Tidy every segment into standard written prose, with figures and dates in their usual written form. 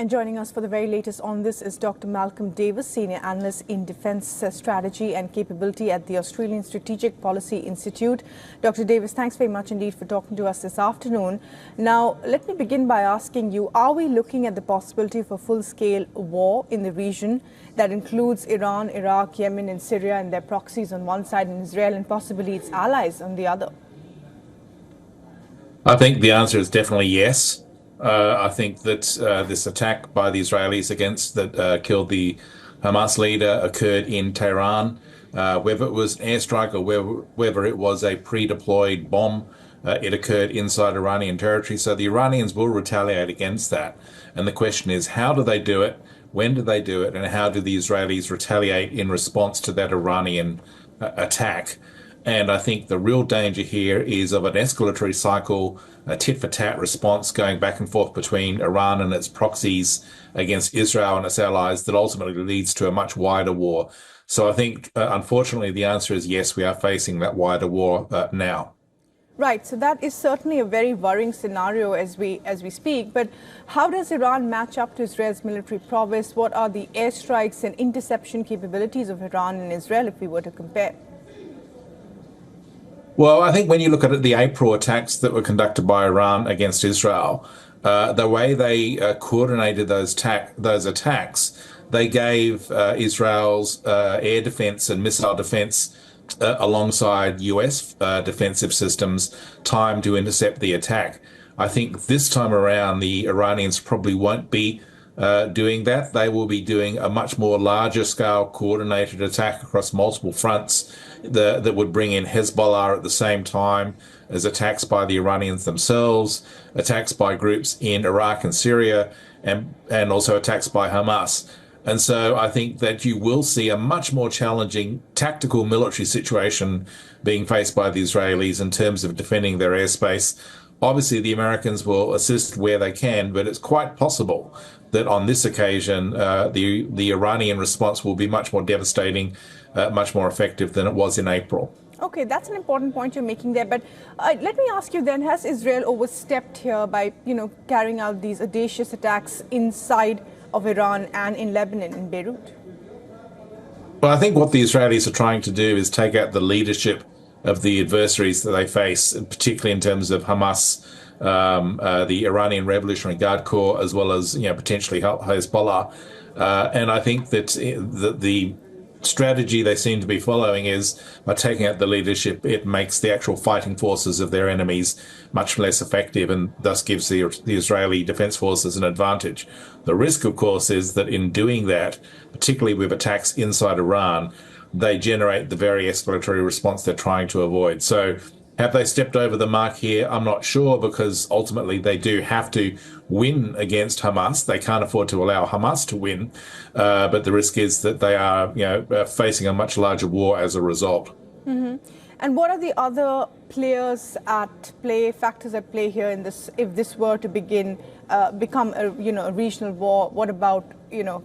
And joining us for the very latest on this is Dr. Malcolm Davis, Senior Analyst in Defence Strategy and Capability at the Australian Strategic Policy Institute. Dr. Davis, thanks very much indeed for talking to us this afternoon. Now, let me begin by asking you, are we looking at the possibility of a full-scale war in the region that includes Iran, Iraq, Yemen and Syria and their proxies on one side and Israel and possibly its allies on the other? I think the answer is definitely yes. I think that this attack by the Israelis that killed the Hamas leader occurred in Tehran. Whether it was an airstrike or whether it was a pre-deployed bomb, it occurred inside Iranian territory. So the Iranians will retaliate against that. And the question is, how do they do it? When do they do it? And how do the Israelis retaliate in response to that Iranian attack? And I think the real danger here is of an escalatory cycle, a tit-for-tat response going back and forth between Iran and its proxies against Israel and its allies that ultimately leads to a much wider war. So I think, unfortunately, the answer is yes, we are facing that wider war now. Right. So that is certainly a very worrying scenario as we speak. But how does Iran match up to Israel's military prowess? What are the airstrikes and interception capabilities of Iran and Israel if we were to compare? Well, I think when you look at the April attacks that were conducted by Iran against Israel, the way they coordinated those attacks, they gave Israel's air defense and missile defense alongside US defensive systems time to intercept the attack. I think this time around, the Iranians probably won't be doing that. They will be doing a much more larger scale coordinated attack across multiple fronts that would bring in Hezbollah at the same time as attacks by the Iranians themselves, attacks by groups in Iraq and Syria, and also attacks by Hamas. And so I think that you will see a much more challenging tactical military situation being faced by the Israelis in terms of defending their airspace. Obviously, the Americans will assist where they can, but it's quite possible that on this occasion, the Iranian response will be much more devastating, much more effective than it was in April. Okay, that's an important point you're making there. But let me ask you then, has Israel overstepped here by, carrying out these audacious attacks inside of Iran and in Lebanon, in Beirut? Well, I think what the Israelis are trying to do is take out the leadership of the adversaries that they face, particularly in terms of Hamas, the Iranian Revolutionary Guard Corps, as well as potentially Hezbollah. And I think that the strategy they seem to be following is by taking out the leadership, it makes the actual fighting forces of their enemies much less effective and thus gives the Israeli defense forces an advantage. The risk, of course, is that in doing that, particularly with attacks inside Iran, they generate the very escalatory response they're trying to avoid. So have they stepped over the mark here? I'm not sure, because ultimately they do have to win against Hamas. They can't afford to allow Hamas to win. But the risk is that they are facing a much larger war as a result. Mm-hmm. And what are the other players at play, factors at play here in this, if this were to become a regional war? What about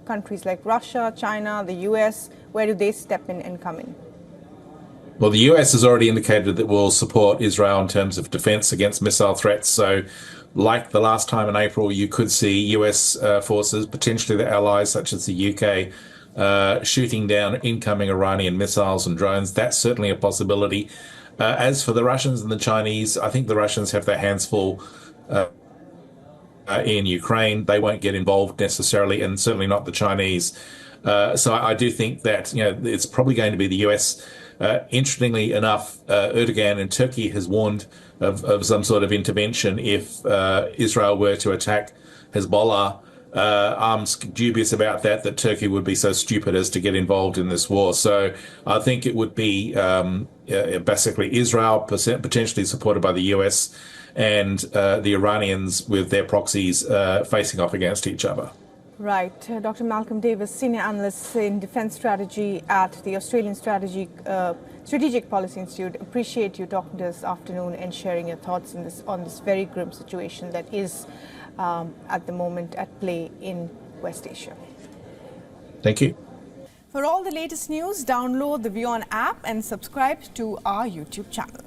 countries like Russia, China, the US? Where do they step in and come in? Well, the US has already indicated that it will support Israel in terms of defense against missile threats. So like the last time in April, you could see US forces, potentially the allies such as the UK, shooting down incoming Iranian missiles and drones. That's certainly a possibility. As for the Russians and the Chinese, I think the Russians have their hands full in Ukraine. They won't get involved necessarily, and certainly not the Chinese. So I do think that it's probably going to be the US. Interestingly enough, Erdogan in Turkey has warned of some sort of intervention if Israel were to attack Hezbollah. I'm dubious about that Turkey would be so stupid as to get involved in this war. So I think it would be basically Israel, potentially supported by the US, and the Iranians with their proxies facing off against each other. Right. Dr. Malcolm Davis, Senior Analyst in Defence Strategy at the Australian Strategic Policy Institute. Appreciate you talking to us this afternoon and sharing your thoughts on this very grim situation that is at the moment at play in West Asia. Thank you. For all the latest news, download the WION app and subscribe to our YouTube channel.